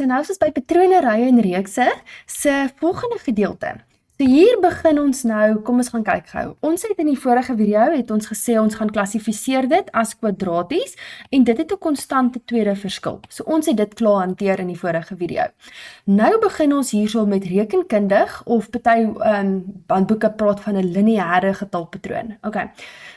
so nou is ons by patrone, rye en reekse se volgende gedeelte. So hier begin ons nou, kom ons gaan kyk gou. Ons het in die vorige video het ons gesê ons gaan klassifiseer dit as kwadraties en dit het 'n konstante tweede verskil. So ons het dit klaar hanteer in die vorige video. Nou begin ons hierso met rekenkundig of party handboeke praat van 'n lineêre getalpatroon. Okay.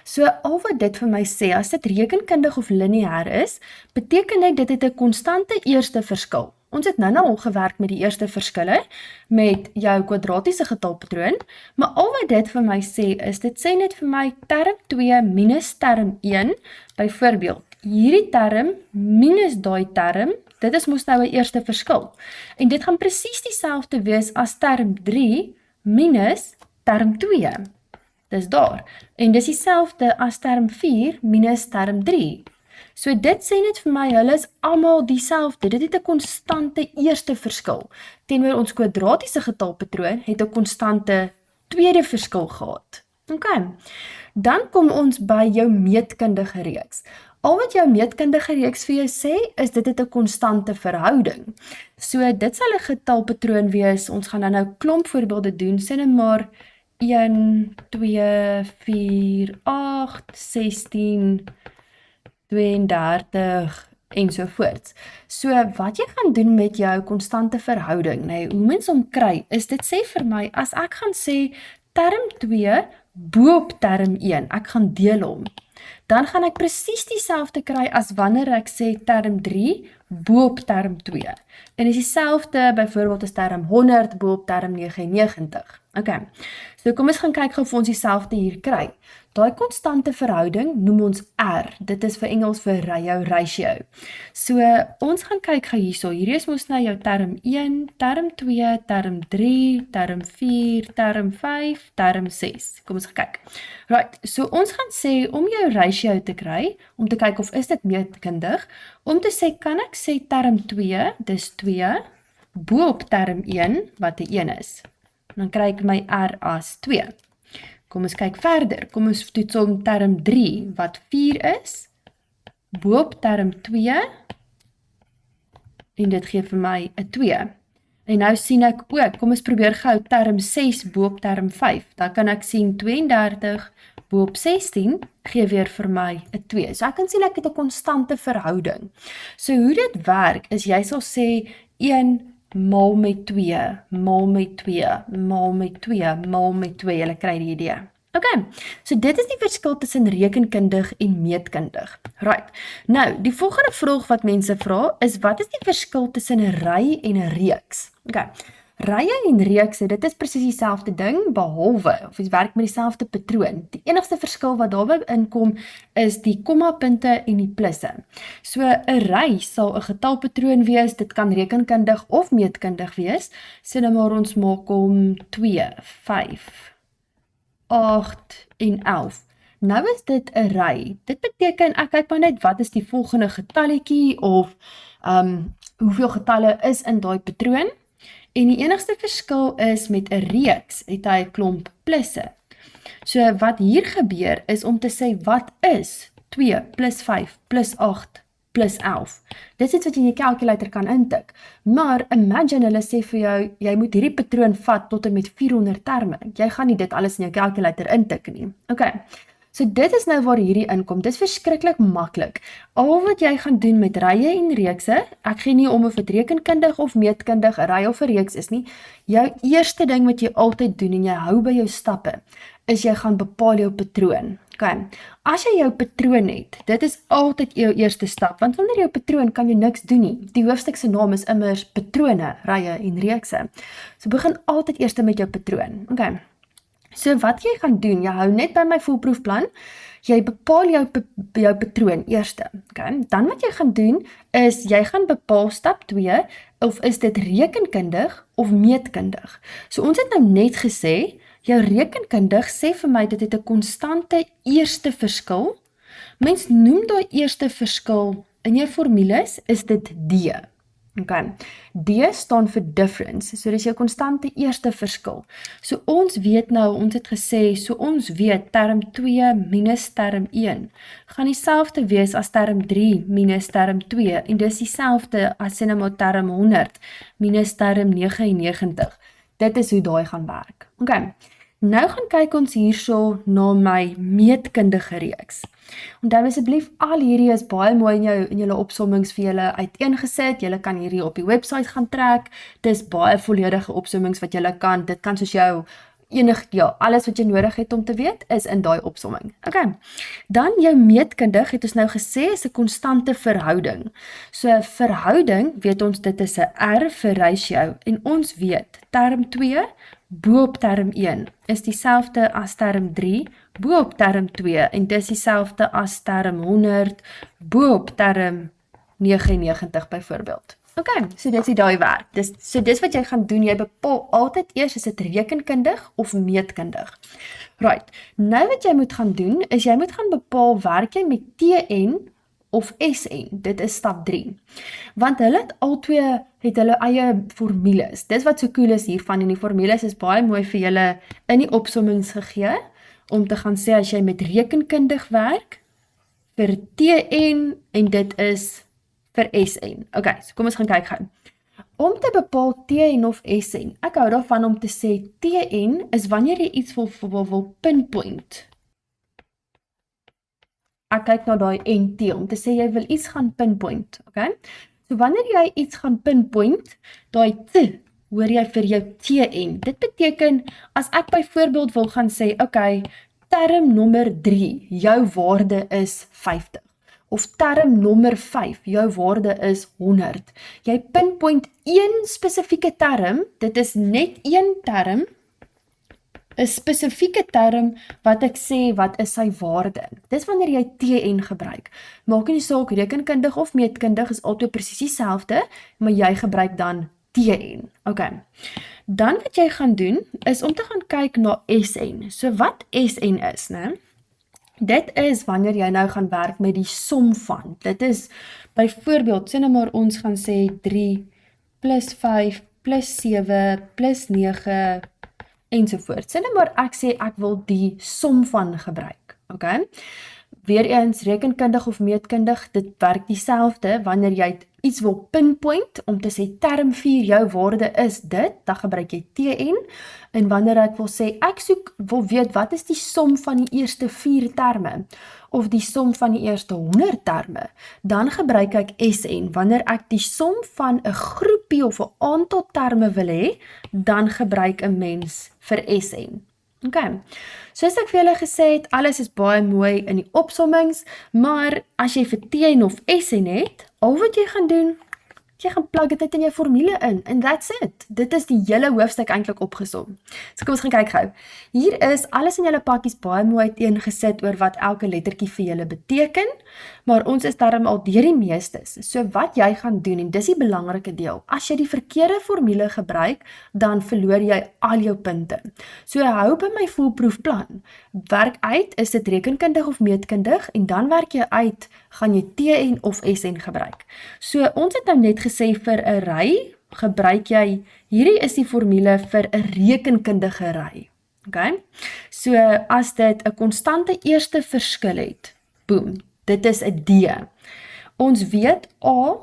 So al wat dit vir my sê, as dit rekenkundig of lineêr is, beteken dit het 'n konstante eerste verskil. Ons het nou al gewerk met die eerste verskille met jou kwadratiese getalpatroon, maar al wat dit vir my sê is, dit sê net vir my term 2 minus term 1, byvoorbeeld, hierdie term minus daai term, dit is mos nou 'n eerste verskil. En dit gaan presies dieselfde wees as term 3 minus term 2. Dis daar. En dis dieselfde as term 4 minus term 3. So dit sê net vir my, hulle is almal dieselfde. Dit het 'n konstante eerste verskil. Teenoor ons kwadratiese getalpatroon het 'n konstante tweede verskil gehad. Okay. Dan kom ons by jou meetkundige reeks. Al wat jou meetkundige reeks vir jou sê, is dit het 'n konstante verhouding. So dit sal 'n getalpatroon wees. Ons gaan nou klomp voorbeelde doen. Sê net maar 1, 2, 4, 8, 16, 32 ensovoorts. So wat jy gaan doen met jou konstante verhouding, hoe mens hom kry, is dit sê vir my, as ek gaan sê term 2 bo op term 1, ek gaan deel hom, dan gaan ek presies dieselfde kry as wanneer ek sê term 3 bo op term 2. En is dieselfde byvoorbeeld as term 100 bo op term 99. Okay. So kom ons gaan kyk gou of ons dieselfde hier kry. Daai konstante verhouding noem ons R. Dit is vir Engels vir jou ratio. So ons gaan kyk gou hierso. Hierdie is mos nou jou term 1, term 2, term 3, term 4, term 5, term 6. Kom ons gaan kyk. Right, so ons gaan sê om jou ratio te kry, om te kyk of is dit meetkundig, om te sê, kan ek sê term 2, dis 2, bo op term 1, wat 'n 1 is. Dan kry ek my R as 2. Kom ons kyk verder. Kom ons toets om term 3, wat 4 is, bo op term 2, en dit gee vir my 'n 2. En nou sien ek ook, kom ons probeer gou term 6 bo op term 5. Dan kan ek sien 32 bo op 16 gee weer vir my 'n 2. So ek kan sien ek het 'n konstante verhouding. So hoe dit werk is jy sal sê 1 maal met 2, maal met 2, maal met 2, maal met 2, julle kry die idee. Okay, so dit is die verskil tussen rekenkundig en meetkundig. Right, nou, die volgende vraag wat mense vra is, wat is die verskil tussen 'n ry en 'n reeks? Okay, rye en reekse, dit is presies dieselfde ding, behalwe, of jy werk met dieselfde patroon. Die enigste verskil wat daarby inkom, is die kommapunte en die plusse. So, 'n ry sal 'n getalpatroon wees, dit kan rekenkundig of meetkundig wees. Sê nou maar ons maak hom 2, 5, 8 en 11. Nou is dit 'n ry. Dit beteken, ek kyk maar net wat is die volgende getalletjie, of hoeveel getalle is in daai patroon. En die enigste verskil is met 'n reeks, het hy 'n klomp plusse. So wat hier gebeur is om te sê, wat is 2 plus 5 plus 8 plus 11? Dit is iets wat jy in jou calculator kan intik. Maar imagine hulle sê vir jou, jy moet hierdie patroon vat tot en met 400 terme. Jy gaan nie dit alles in jou calculator intik nie. Okay. So dit is nou waar hierdie inkom. Dit is verskriklik maklik. Al wat jy gaan doen met rye en reekse, ek gee nie om of dit rekenkundig of meetkundig, 'n ry of 'n reeks is nie. Jou eerste ding wat jy altyd doen en jy hou by jou stappe, is jy gaan bepaal jou patroon. Okay. As jy jou patroon het, dit is altyd jou eerste stap, want sonder jou patroon kan jy niks doen nie. Die hoofstuk se naam is immers patrone, rye en reekse. So begin altyd eers met jou patroon. Okay. So wat jy gaan doen, jy hou net by my foolproefplan, jy bepaal jou patroon eerste. Okay? Dan wat jy gaan doen, is jy gaan bepaal stap 2, of is dit rekenkundig of meetkundig. So ons het nou net gesê, jou rekenkundig sê vir my, dit het 'n konstante eerste verskil. Mens noem daai eerste verskil, in jou formules is dit D. Okay. D staan vir difference, so dis jou konstante eerste verskil. So ons weet nou, ons het gesê, so ons weet term 2 minus term 1 gaan dieselfde wees as term 3 minus term 2 en dis dieselfde as sê nou maar term 100 minus term 99. Dit is hoe daai gaan werk. Okay. Nou gaan kyk ons hierso na my meetkundige reeks. Onthou asseblief, al hierdie is baie mooi in julle opsommings vir julle uiteengesit. Julle kan hierdie op die webwerf gaan trek. Dis baie volledige opsommings wat julle kan. Dit kan soos jou alles wat jy nodig het om te weet is in daai opsomming. Okay. Dan jou meetkundig het ons nou gesê is 'n konstante verhouding. So 'n verhouding, weet ons dit is 'n R vir ratio en ons weet term 2 bo op term 1 is dieselfde as term 3 bo op term 2 en dis dieselfde as term 100 bo op term 99 byvoorbeeld. Okay, so dit is daai werk. Dis wat jy gaan doen, jy bepaal altyd eers is dit rekenkundig of meetkundig. Right, nou wat jy moet gaan doen, is jy moet gaan bepaal werk jy met TN of SN, dit is stap 3. Want hulle het albei het hulle eie formules. Dis wat so cool is hiervan en die formules is baie mooi vir julle in die opsommings gegee om te gaan sê as jy met rekenkundig werk vir TN en dit is vir SN. Okay, so kom ons gaan kyk gou. Om te bepaal TN of SN, ek hou daarvan om te sê TN is wanneer jy iets wil pinpoint. Ek kyk na daai NT om te sê jy wil iets gaan pinpoint, okay? So wanneer jy iets gaan pinpoint, daai T hoor jy vir jou TN. Dit beteken as ek byvoorbeeld wil gaan sê, okay, term nommer 3, jou waarde is 50. Of term nommer 5, jou waarde is 100. Jy pinpoint een spesifieke term, dit is net een term, 'n spesifieke term wat ek sê wat is sy waarde. Dis wanneer jy TN gebruik. Maak nie saak rekenkundig of meetkundig is altyd presies dieselfde, maar jy gebruik dan TN. Okay. Dan wat jy gaan doen is om te gaan kyk na SN. So wat SN is, né? Dit is wanneer jy nou gaan werk met die som van. Dit is byvoorbeeld, sê nou maar ons gaan sê 3 plus 5 plus 7 plus 9 ensovoort. Sê nou maar ek sê ek wil die som van gebruik. Okay? Weereens rekenkundig of meetkundig, dit werk dieselfde wanneer jy iets wil pinpoint om te sê term 4 jou waarde is dit, dan gebruik jy TN. En wanneer ek wil sê ek wil weet wat is die som van die eerste 4 terme of die som van die eerste 100 terme, dan gebruik ek SN. Wanneer ek die som van 'n groepie of 'n aantal terme wil hê, dan gebruik 'n mens vir SN. Okay. Soos ek vir julle gesê het, alles is baie mooi in die opsommings, maar as jy vir TN of SN het, al wat jy gaan doen, jy gaan plug dit in jou formule in, and that's it. Dit is die hele hoofstuk eintlik opgesom. So kom ons gaan kyk gou. Hier is alles in julle pakkies baie mooi uiteengesit oor wat elke lettertjie vir julle beteken, maar ons is daarom al deur die meestes. So wat jy gaan doen, en dis die belangrike deel, as jy die verkeerde formule gebruik, dan verloor jy al jou punte. So hou by my foolproof plan. Werk uit, is dit rekenkundig of meetkundig, en dan werk jy uit, gaan jy TN of SN gebruik. So ons het nou net gesê vir 'n ry, gebruik jy, hierdie is die formule vir 'n rekenkundige ry. Okay? So as dit 'n konstante eerste verskil het, boem, dit is 'n D. Ons weet A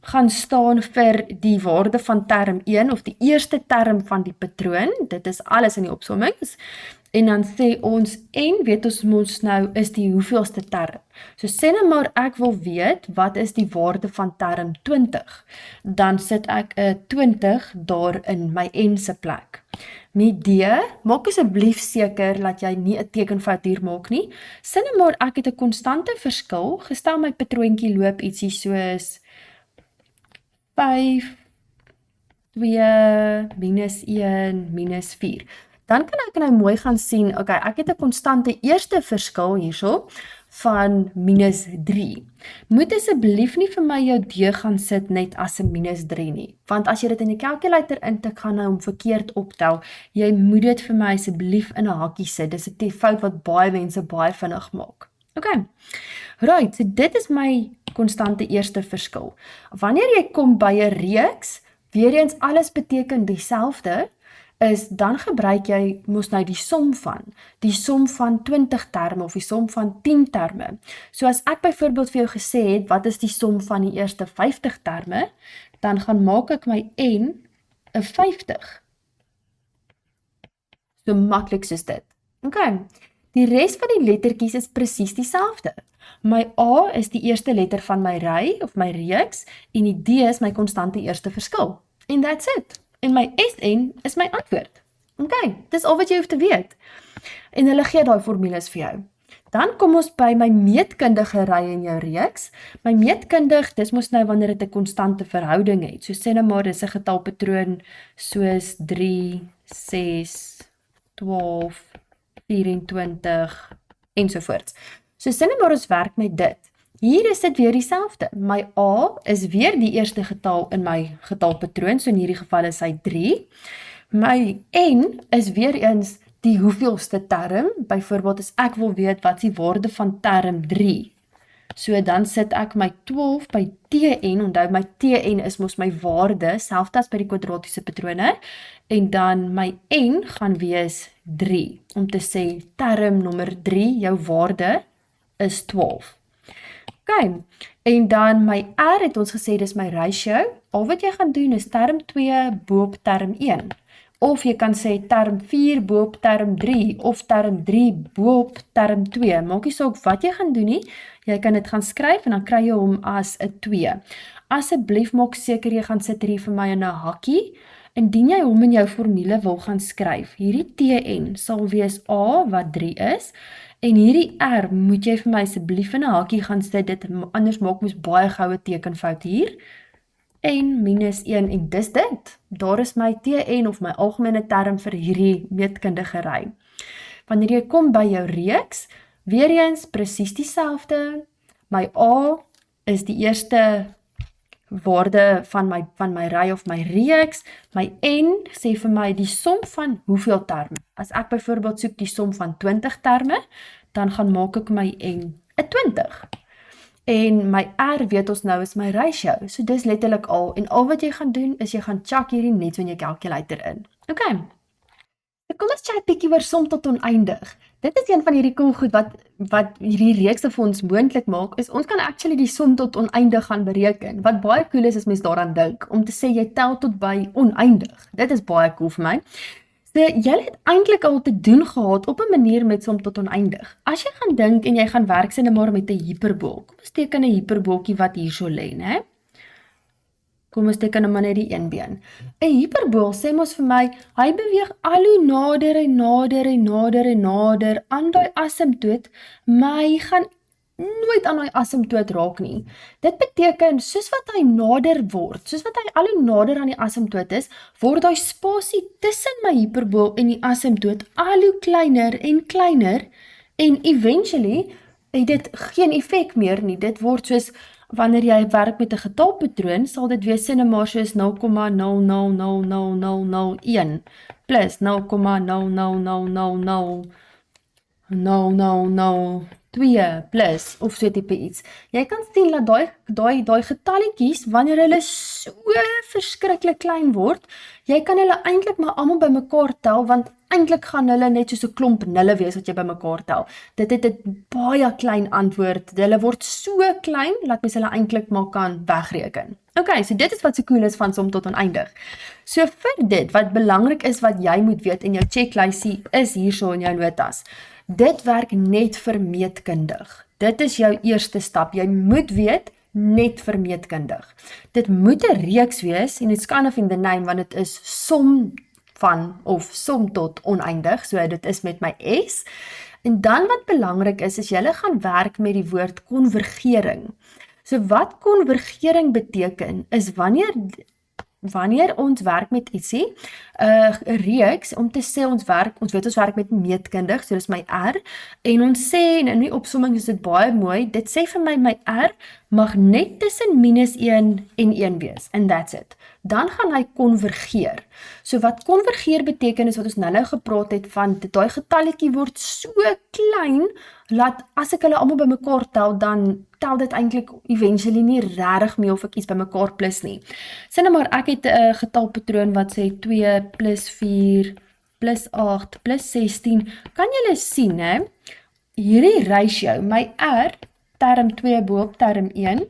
gaan staan vir die waarde van term 1 of die eerste term van die patroon, dit is alles in die opsommings. En dan sê ons, en weet ons nou is die hoeveelste term. So sê nou maar ek wil weet, wat is die waarde van term 20? Dan sit ek 'n 20 daar in my N se plek. Met D, maak asseblief seker dat jy nie 'n tekenfout hier maak nie. Sê nou maar ek het 'n konstante verskil, gestel my patroontjie loop ietsie soos 5, 2, minus 1, minus 4. Dan kan ek nou mooi gaan sien, okay, ek het 'n konstante eerste verskil hierso van minus 3. Moet asseblief nie vir my jou D gaan sit net as 'n minus 3 nie, want as jy dit in die calculator intik, gaan hy hom verkeerd optel. Jy moet dit vir my asseblief in 'n hakkie sit, dis 'n fout wat baie mense baie vinnig maak. Okay, right, so dit is my konstante eerste verskil. Wanneer jy kom by 'n reeks, weer eens alles beteken dieselfde, is dan gebruik jy mos nou die som van 20 terme of die som van 10 terme. So as ek byvoorbeeld vir jou gesê het, wat is die som van die eerste 50 terme, dan gaan maak ek my n 'n 50. So maklik soos dit. Okay. Die res van die lettertjies is presies dieselfde. My A is die eerste letter van my ry of my reeks en die D is my konstante eerste verskil. And that's it. En my SN is my antwoord. Okay, dis al wat jy hoef te weet. En hulle gee daai formules vir jou. Dan kom ons by my meetkundige ry in jou reeks. My meetkundig, dis mos nou wanneer dit 'n konstante verhouding het. So sê nou maar dis 'n getalpatroon soos 3, 6, 12, 24 ensovoorts. So sê nou maar ons werk met dit. Hier is dit weer dieselfde. My A is weer die eerste getal in my getalpatroon, so in hierdie geval is hy 3. My N is weer eens die hoeveelste term. Byvoorbeeld as ek wil weet wat is die waarde van term 3. So dan sit ek my 12 by Tn, onthou my Tn is mos my waarde, selfs as by die kwadratiese patrone, en dan my N gaan wees 3, om te sê term nommer 3, jou waarde is 12. Okay, en dan my R het ons gesê dis my ratio, al wat jy gaan doen is term 2 boop term 1, of jy kan sê term 4 boop term 3, of term 3 boop term 2, maak nie saak wat jy gaan doen nie, jy kan dit gaan skryf en dan kry jy hom as 'n 2. Asseblief maak seker jy gaan sit hier vir my in 'n hakkie, indien jy hom in jou formule wil gaan skryf, hierdie Tn sal wees A wat 3 is, en hierdie R moet jy vir my asseblief in 'n hakkie gaan sit, dit anders maak mos baie goue tekenfout hier, en minus 1 en dis dit. Daar is my Tn of my algemene term vir hierdie meetkundige ry. Wanneer jy kom by jou reeks, weer eens presies dieselfde. My A is die eerste waarde van my ry of my reeks. My N sê vir my die som van hoeveel terme. As ek byvoorbeeld soek die som van 20 terme, dan gaan maak ek my N 'n 20. En my R weet ons nou is my ratio. So dis letterlik al. En al wat jy gaan doen is jy gaan chak hierdie net so in jou calculator in. Okay. Kom ons chat bietjie oor som tot oneindig. Dit is een van hierdie cool goed wat hierdie reekse vir ons moontlik maak, is ons kan actually die som tot oneindig gaan bereken. Wat baie cool is as mens daaraan dink, om te sê jy tel tot by oneindig. Dit is baie cool vir my. So, jy het eintlik al te doen gehad op 'n manier met som tot oneindig. As jy gaan dink en jy gaan werk sê net maar met 'n hiperbool. Kom ons teken 'n hiperbooltjie wat hierso lê, né? Kom ons teken maar net die een been. 'n Hiperbool sê mos vir my, hy beweeg al hoe nader en nader en nader en nader aan daai asymptoot, maar hy gaan nooit aan daai asymptoot raak nie. Dit beteken, soos wat hy nader word, soos wat hy al hoe nader aan die asymptoot is, word daai spasie tussen my hiperbool en die asymptoot al hoe kleiner en eventually het dit geen effek meer nie. Dit word soos wanneer jy werk met 'n getalpatroon, sal dit wees sinne maar soos 0,00000001 plus 0,0000002 plus of so tipe iets. Jy kan sien dat daai getalletjies, wanneer hulle so verskriklik klein word, jy kan hulle eintlik maar almal bymekaar tel, want eintlik gaan hulle net soos 'n klomp nulle wees wat jy bymekaar tel. Dit het 'n baie klein antwoord. Hulle word so klein dat mens hulle eintlik maar kan wegreken. Okay, so dit is wat so cool is van som tot oneindig. So vir dit wat belangrik is wat jy moet weet in jou checklysie is hierso in jou notas. Dit werk net vir meetkundig. Dit is jou eerste stap. Jy moet weet net vir meetkundig. Dit moet 'n reeks wees en it's kind of in the name want dit is som van of som tot oneindig. So dit is met my S. En dan wat belangrik is jy gaan werk met die woord konvergering. So wat konvergering beteken is wanneer ons werk met ietsie, 'n reeks, om te sê ons weet ons werk met meetkundig, so dis my R, en ons sê, en in die opsomming is dit baie mooi, dit sê vir my R mag net tussen -1 en 1 wees, and that's it. dan gaan hy konvergeer. So wat konvergeer beteken is wat ons nou gepraat het van, daai getalletjie word so klein, dat as ek hulle almal bymekaar tel, dan tel dit eintlik eventually nie regtig mee of ek iets bymekaar plus nie. Sê nou maar ek het 'n getalpatroon wat sê 2 plus 4 plus 8 plus 16. Kan julle sien, hè? Hierdie ratio, my R, term 2 boop term 1,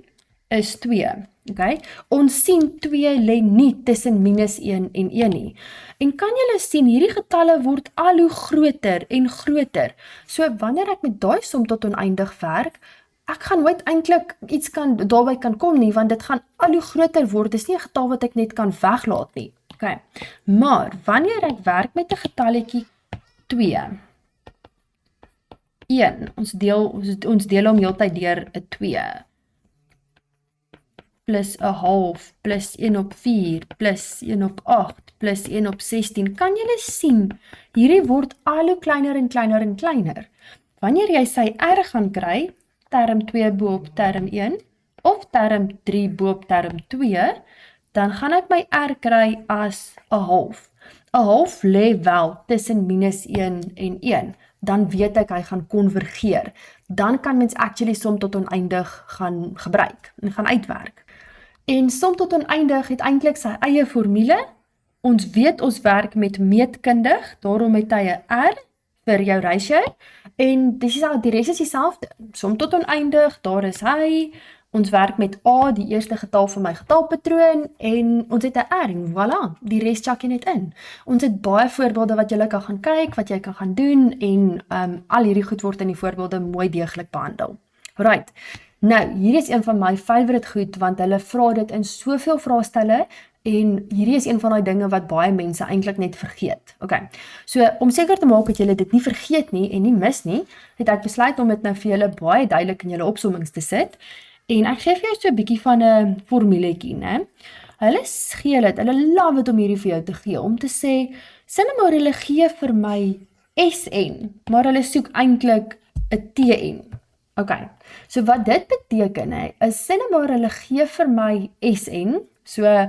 is 2. Okay? Ons sien 2 lê nie tussen minus 1 en 1 nie. En kan julle sien, hierdie getalle word al hoe groter en groter. So wanneer ek met daai som tot oneindig werk, ek gaan nooit eintlik iets daarby kan kom nie, want dit gaan al hoe groter word. Dit is nie 'n getal wat ek net kan weglaat nie. Okay. Maar wanneer ek werk met 'n getalletjie 2, 1, ons deel hom heeltyd deur 'n 2, plus 'n half, plus 1 op 4, plus 1 op 8, plus 1 op 16, kan julle sien, hierdie word al hoe kleiner en kleiner en kleiner. Wanneer jy sy R gaan kry, term 2 boop term 1, of term 3 boop term 2, dan gaan ek my R kry as 'n half. 'n Half lê wel tussen minus 1 en 1, dan weet ek hy gaan konvergeer. Dan kan mens actually som tot oneindig gaan gebruik en gaan uitwerk. En som tot oneindig het eintlik sy eie formule. Ons weet ons werk met meetkundig, daarom het hy 'n R vir jou ratio, en die res is dieselfde. Som tot oneindig, daar is hy. Ons werk met A, die eerste getal van my getalpatroon, en ons het 'n R, en voilà, die res chak jy net in. Ons het baie voorbeelde wat jy kan gaan kyk, wat jy kan gaan doen, en al hierdie goed word in die voorbeelde mooi deeglik behandel. Right. Nou, hier is een van my favorite goed, want hulle vra dit in soveel vraestelle, en hierdie is een van die dinge wat baie mense eintlik net vergeet. Okay. So, om seker te maak dat julle dit nie vergeet nie, en nie mis nie, het ek besluit om dit nou vir julle baie duidelik in julle opsommings te sit, en ek gee vir jou so 'n bietjie van 'n formuletjie, né? Hulle gee dit, hulle love dit om hierdie vir jou te gee, om te sê, sê nou maar hulle gee vir my SN, maar hulle soek eintlik 'n TN. Okay, so wat dit beteken, is sê nou maar hulle gee vir my SN, so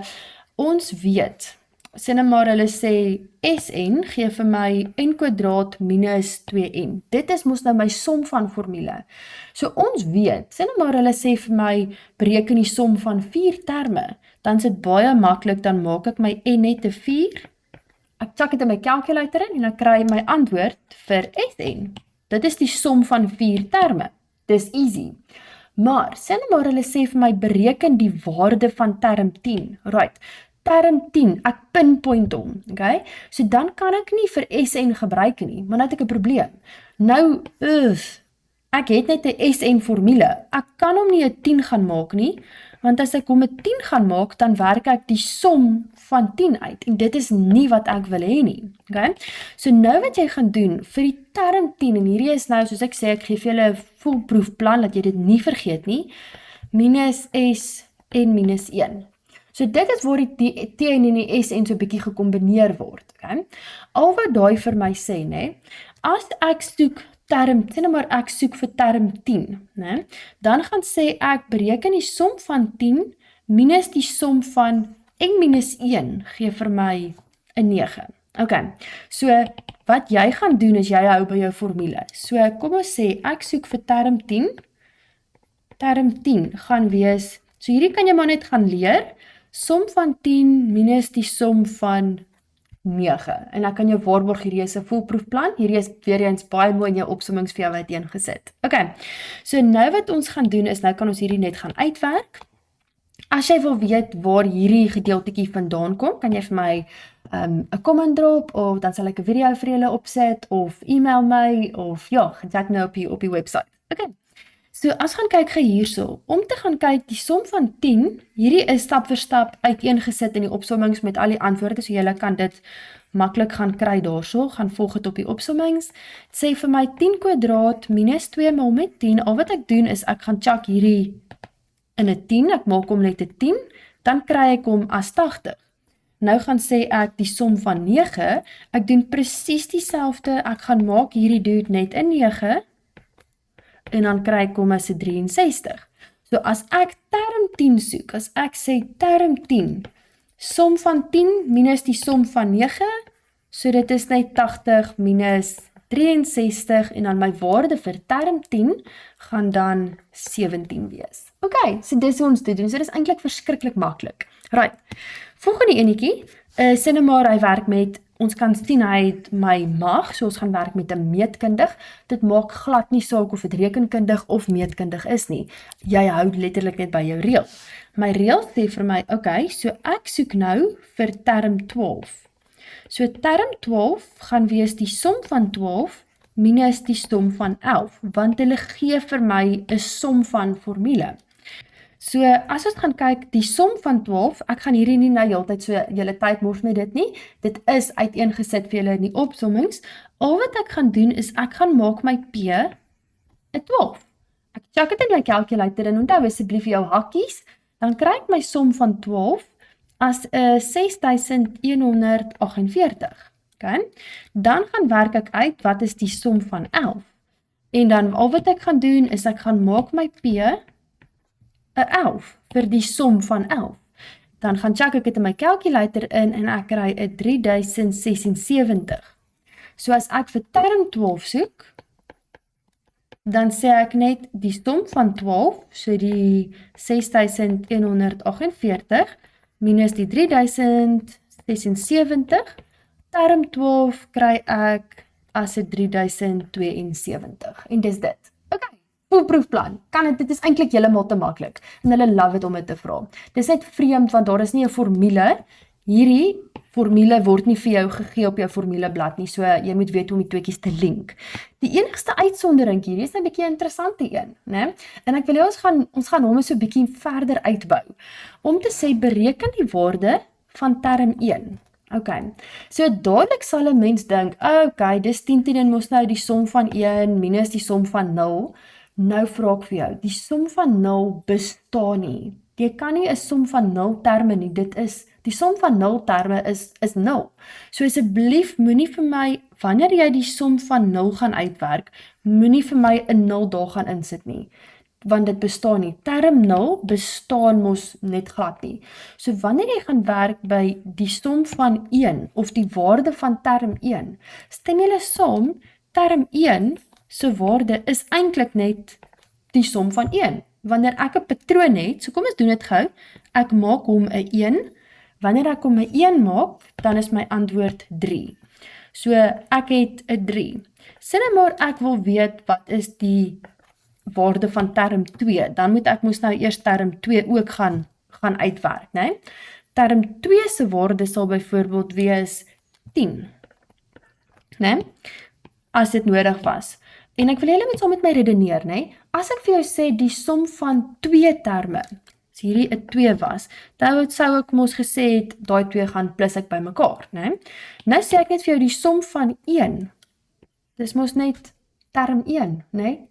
ons weet, sê nou maar hulle sê SN gee vir my n² minus 2n. Dit is mos nou my som van formule. So ons weet, sê nou maar hulle sê vir my bereken die som van 4 terme, dan is dit baie maklik, dan maak ek my n net 'n 4. Ek chak dit in my calculator in en ek kry my antwoord vir SN. Dit is die som van 4 terme. Dis easy. Maar sê nou maar hulle sê vir my bereken die waarde van term 10. Right. Term 10, ek pinpoint hom, okay? So dan kan ek nie vir SN gebruik nie, maar nou het ek 'n probleem. Nou, ek het net 'n SN formule. Ek kan hom nie 'n 10 gaan maak nie, want as ek hom 'n 10 gaan maak, dan werk ek die som van 10 uit, en dit is nie wat ek wil hê nie, okay? So nou wat jy gaan doen, vir die term 10, en hierdie is nou, soos ek sê, ek gee vir julle 'n foolproof plan, dat jy dit nie vergeet nie, minus S en minus 1. So dit is waar die T en die S en so 'n bietjie gekombineer word, okay? Al wat daai vir my sê, né? As ek soek term, sê nou maar ek soek vir term 10, né? Dan gaan sê ek bereken die som van 10 minus die som van n minus 1 gee vir my 'n 9. Okay. So wat jy gaan doen is jy hou by jou formule. So kom ons sê ek soek vir term 10. Term 10 gaan wees, so hierdie kan jy maar net gaan leer, som van 10 minus die som van 9. En ek kan jou waarborg, hierdie is 'n foolproof plan. Hierdie is weer eens baie mooi in jou opsommings vir jou uiteengesit. Okay, so nou wat ons gaan doen is, nou kan ons hierdie net gaan uitwerk. As jy wil weet waar hierdie gedeeltetjie vandaan kom, kan jy vir my 'n comment drop, of dan sal ek 'n video vir julle opsit, of e-mail my, of ja, chat nou op die website. Okay. So as gaan kyk hierso, om te gaan kyk die som van 10, hierdie is stap vir stap uiteengesit in die opsommings met al die antwoorde, so julle kan dit maklik gaan kry daarso, gaan volg dit op die opsommings. Sê vir my 10² minus 2 maal met 10, al wat ek doen is ek gaan chak hierdie in 'n 10, ek maak hom net 'n 10, dan kry ek hom as 80. Nou gaan sê ek die som van 9, ek doen presies dieselfde, ek gaan maak hierdie dude net 'n 9, en dan kry ek hom as 'n 63. So as ek term 10 soek, as ek sê term 10, som van 10 minus die som van 9, so dit is net 80 minus 63 en dan my waarde vir term 10 gaan dan 17 wees. Ok, so dis hoe ons dit doen, so dit is eintlik verskriklik maklik. Right, volgende enetjie, sê nou maar hy werk met, ons kan sien hy het my mag, so ons gaan werk met 'n meetkundig, dit maak glad nie saak of dit rekenkundig of meetkundig is nie, jy hou letterlik net by jou reël. My reël sê vir my, ok, so ek soek nou vir term 12. So term 12 gaan wees die som van 12 minus die som van 11, want hulle gee vir my 'n som van formule. So as ons gaan kyk, die som van 12, ek gaan hierdie nie nou heeltyd so julle tyd mors met dit nie, dit is uiteengesit vir julle in die opsommings. Al wat ek gaan doen is ek gaan maak my P 'n 12. Ek check dit in my calculator en onthou asseblief jou hakkies, dan kry ek my som van 12 as 6148. Okay? Dan gaan werk ek uit wat is die som van 11. En dan al wat ek gaan doen is ek gaan maak my P 'n 11 vir die som van 11. Dan gaan check ek dit in my calculator in en ek kry 'n 3076. So as ek vir term 12 soek, dan sê ek net die som van 12, so die 6148 minus die 3076, term 12 kry ek as 'n 3072 en dis dit. Ok, foolproefplan, dit is eintlik heeltemal te maklik en hulle love it om dit te vra. Dis net vreemd want daar is nie 'n formule, hierdie formule word nie vir jou gegee op jou formuleblad nie, so jy moet weet hoe om die tweetjies te link. Die enigste uitsondering hierdie is 'n bietjie interessante een, né? En ek wil ons gaan hom so 'n bietjie verder uitbou, om te sê bereken die waarde van term 1. Ok, so dadelik sal 'n mens dink, ok, dis 10 en mos nou die som van 1 minus die som van 0, nou vra ek vir jou, die som van 0 bestaan nie. Jy kan nie 'n som van 0 terme nie, die som van 0 terme is 0. So asseblief moenie vir my, wanneer jy die som van 0 gaan uitwerk, moenie vir my 'n 0 daar gaan insit nie, want dit bestaan nie. Term 0 bestaan mos net glad nie. So wanneer jy gaan werk by die som van 1, of die waarde van term 1, stem julle saam, term 1 se waarde is eintlik net die som van 1. Wanneer ek 'n patroon het, so kom ons doen dit gou, ek maak hom 'n 1, wanneer ek hom 'n 1 maak, dan is my antwoord 3. So ek het 'n 3. Sê nou maar ek wil weet wat is die waarde van term 2, dan moet ek mos nou eers term 2 ook gaan uitwerk, né? Term 2 se waarde sal byvoorbeeld wees 10, né? As dit nodig was. En ek wil julle met saam met my redeneer, né? As ek vir jou sê die som van 2 terme, as hierdie 'n 2 was, dan sou ek mos gesê het, daai 2 gaan plus ek by mekaar, né? Nou sê ek net vir jou die som van 1, dis mos net term 1, né?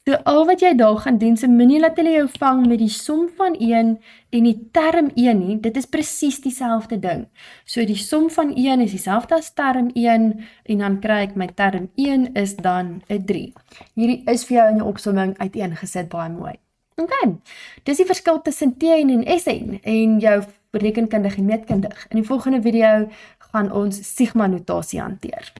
So al wat jy daar gaan doen, so moenie laat hulle jou vang met die som van 1 en die term 1 nie, dit is presies dieselfde ding. So die som van 1 is dieselfde as term 1 en dan kry ek my term 1 is dan 'n 3. Hierdie is vir jou in jou opsomming uiteengesit baie mooi. Ok, dis die verskil tussen TN en SN en jou rekenkundig en meetkundig. In die volgende video gaan ons sigma notasie hanteer.